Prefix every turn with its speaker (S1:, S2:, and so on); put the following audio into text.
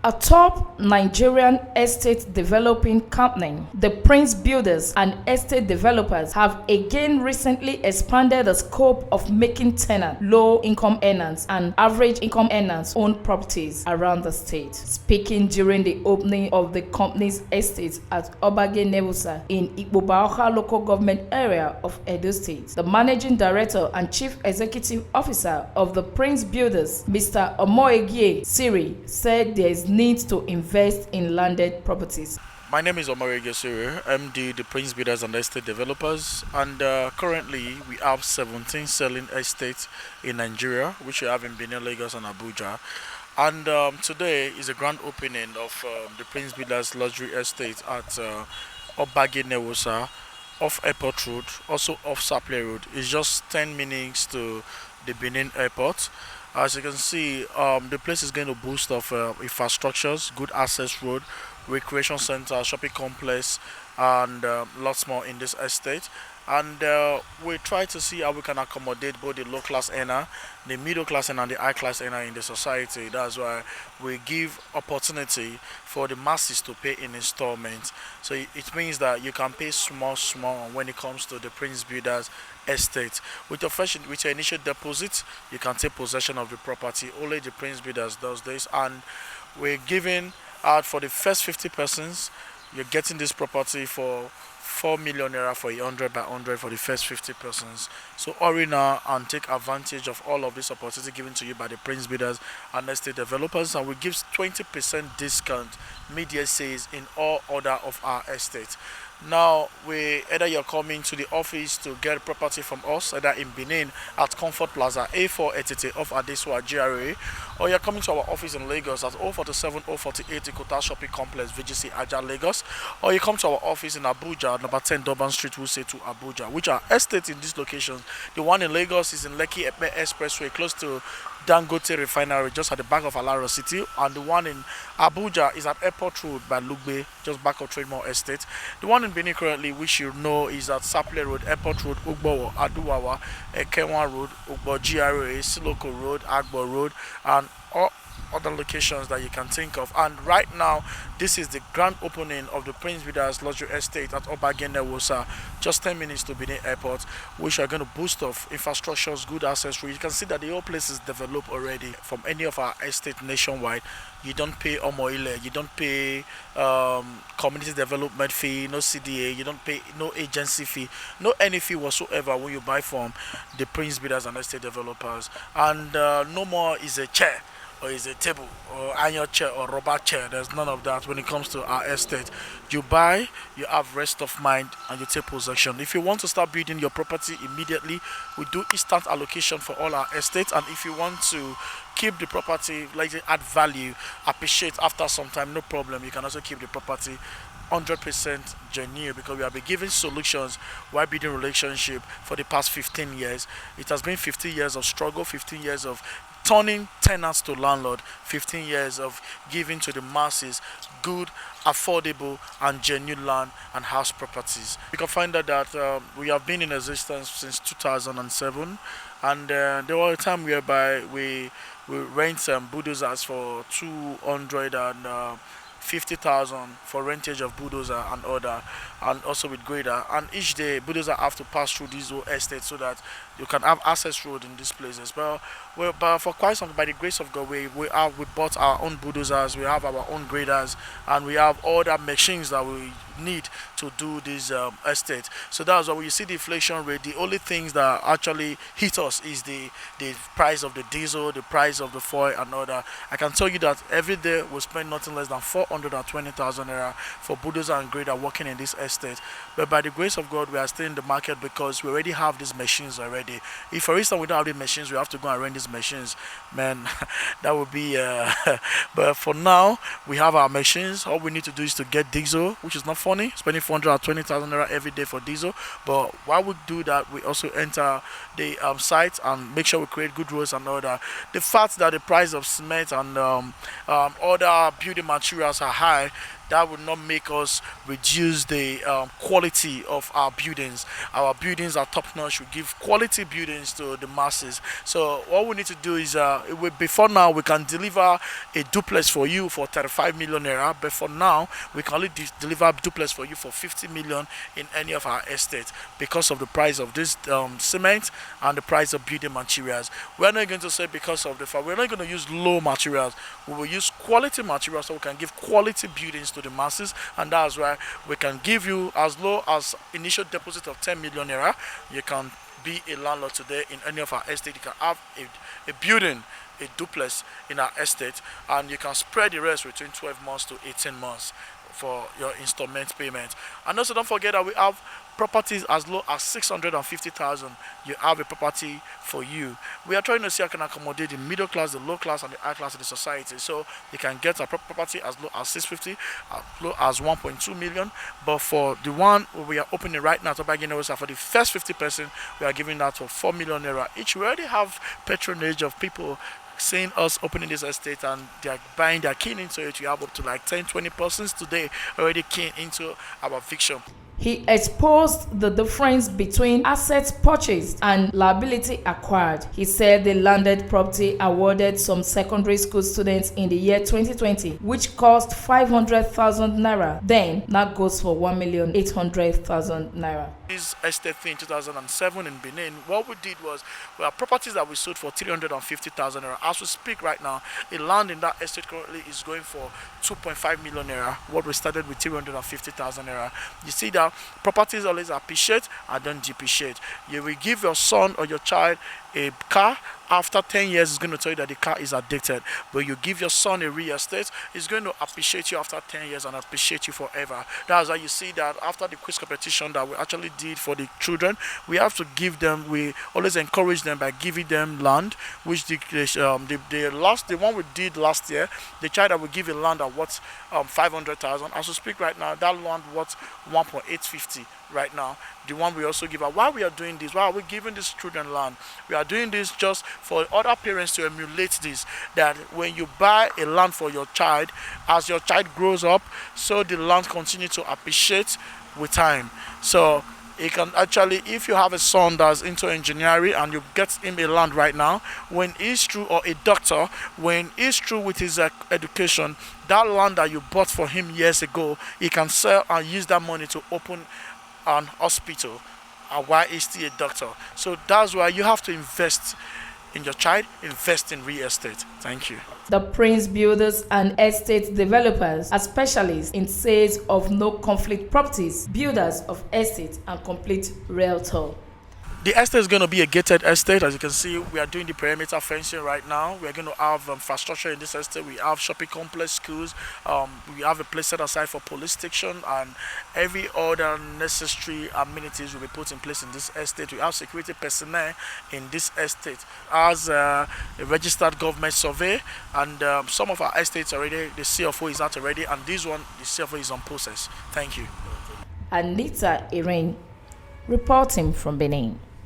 S1: A top Nigerian estate developing company, the Prince Builders and Estate Developers, have again recently expanded the scope of making tenant, low-income earners and average-income earners own properties around the state. Speaking during the opening of the company's estate at Obage Nebusa in Ikpobaoka local government area of Edo State, the managing director and chief executive officer of the Prince Builders, Mr. Omoegie Siri, said there is need to invest in landed properties.
S2: My name is Ameliorating, MD, the Prince Builders and Estate Developers, and currently we have 17 selling estates in Nigeria, which we have in Benin, Lagos, and Abuja. And today is a grand opening of the Prince Builders Luxury Estate at Obage Newosa, off Airport Road, also off Saple Road. It's just 10 minutes to the Benin Airport. As you can see, the place is going to boost of infrastructures, good access road, recreation center, shopping complex, and lots more in this estate. And we try to see how we can accommodate both the low class earner, the middle class earner, and the high class earner in the society. That's why we give opportunity for the masses to pay in installments. So it means that you can pay small when it comes to the Prince Builders estate. With your initial deposit, you can take possession of the property. Only the Prince Builders does this, and we're giving out for the first 50 persons. You're getting this property for 4 million naira for 100 by 100 for the first 50 persons. So hurry now and take advantage of all of this opportunity given to you by the Prince Builders and Estate Developers, and we give 20% discount media says in all order of our estates. Now, either you're coming to the office to get property from us, either in Benin at Comfort Plaza A480 off Adesua GRA, or you're coming to our office in Lagos at 047 048 Ikota Shopping Complex VGC Aja Lagos, or you come to our office in Abuja, number 10 Durban Street, Wuse to Abuja, which are estates in these locations. The one in Lagos is in Lekki Epe Expressway, close to Dangote Refinery, just at the back of Alaro City, and the one in Abuja is at Airport Road by Lugbe, just back of Trademore Estate. The one in Benin currently, which you know, is at Saple Road, Airport Road, Ugbo, Aduwawa, Ekenwa Road, Ugbo GRA, Siloko Road, Agbo Road, and all other locations that you can think of. And right now, this is the grand opening of the Prince Builders Luxury Estate at Obage Newosa, just 10 minutes to Benin Airport, which are going to boost off infrastructures, good access. You can see that the whole place is developed already. From any of our estate nationwide, you don't pay omoile, you don't pay community development fee, no CDA, you don't pay no agency fee, no any fee whatsoever when you buy from the Prince Builders and Estate Developers. And no more is a chair, or is a table, or iron chair, or rubber chair. There's none of that when it comes to our estate. You buy, you have rest of mind, and you take possession. If you want to start building your property immediately, we do instant allocation for all our estates. And if you want to keep the property, like add value, appreciate after some time, no problem. You can also keep the property 100% genuine, because we have been giving solutions while building relationship for the past 15 years. It has been 15 years of struggle, 15 years of turning tenants to landlord, 15 years of giving to the masses good, affordable, and genuine land and house properties. You can find out that we have been in existence since 2007, and there was a time whereby we rent bulldozers for 250,000 for rentage of bulldozer and order, and also with grader. And each day bulldozer have to pass through these whole estates so that you can have access road in these places. But for quite some, by the grace of God, we bought our own bulldozers, we have our own graders, and we have all the machines that we need to do this estate. So that's why when you see the inflation rate, the only things that actually hit us is the price of the diesel, the price of the fuel, and all that. I can tell you that every day we spend nothing less than 420,000 naira for bulldozer and grader working in this estate. But by the grace of God, we are still in the market because we already have these machines already. If for instance we don't have the machines, we have to go and rent these machines, man. That would be but for now we have our machines. All we need to do is to get diesel, which is not funny, spending 420,000 naira every day for diesel. But while we do that, we also enter the site and make sure we create good roads and all that. The fact that the price of cement and other building materials are high that would not make us reduce the quality of our buildings. Our buildings are top notch. We give quality buildings to the masses. So what we need to do is, before now, we can deliver a duplex for you for 35 million naira. But for now, we can only deliver duplex for you for 50 million in any of our estates because of the price of this cement and the price of building materials. We're not going to say because of the fact we're not going to use low materials. We will use quality materials so we can give quality buildings to the masses, and that's why we can give you as low as initial deposit of 10 million naira. You can be a landlord today in any of our estate. You can have a building, a duplex in our estate, and you can spread the rest between 12 months to 18 months for your installment payment. And also don't forget that we have properties as low as 650,000. You have a property for you. We are trying to see how can accommodate the middle class, the low class, and the high class of the society. So you can get a property as low as 650, as low as 1.2 million. But for the one we are opening right now, to bargain for the first 50%, we are giving that for 4 million naira each. We already have patronage of people seeing us opening this estate, and they're buying, they're keen into it. We have up to like 10-20 persons today already keen into our fiction.
S1: He exposed the difference between assets purchased and liability acquired. He said the landed property awarded some secondary school students in the year 2020, which cost 500,000 naira, then now goes for 1,800,000 naira.
S2: This estate thing in 2007 in Benin, what we did was, we have properties that we sold for 350,000 naira. As we speak right now, a land in that estate currently is going for 2.5 million naira. What we started with 350,000 naira. You see that properties always appreciate and don't depreciate. You will give your son or your child a car. After 10 years, it's going to tell you that the car is addicted. But you give your son a real estate, it's going to appreciate you after 10 years and appreciate you forever. That's why you see that after the quiz competition that we actually did for the children, we have to give them, we always encourage them by giving them land, which the one we did last year, the child that we give a land at worth 500,000. As we speak right now, that land worth 1.850 right now. The one we also give out. Why we are doing this? Why are we giving these children land? We are doing this just for other parents to emulate this, that when you buy a land for your child, as your child grows up, so the land continue to appreciate with time. So it can actually, if you have a son that's into engineering and you get him a land right now, when he's through, or a doctor, when he's through with his education, that land that you bought for him years ago, he can sell and use that money to open an hospital, and why is still a doctor. So that's why you have to invest in your child, invest in real estate. Thank you.
S1: The Prince Builders and Estate Developers are specialists in sales of no conflict properties, builders of estate, and complete realtor.
S2: The estate is going to be a gated estate. As you can see, we are doing the perimeter fencing right now. We are going to have infrastructure in this estate. We have shopping complex, schools. We have a place set aside for police station, and every other necessary amenities will be put in place in this estate. We have security personnel in this estate as a registered government survey, and some of our estates already, the CFO is out already, and this one, the CFO is on process. Thank you.
S1: Anita Irene, reporting from Benin.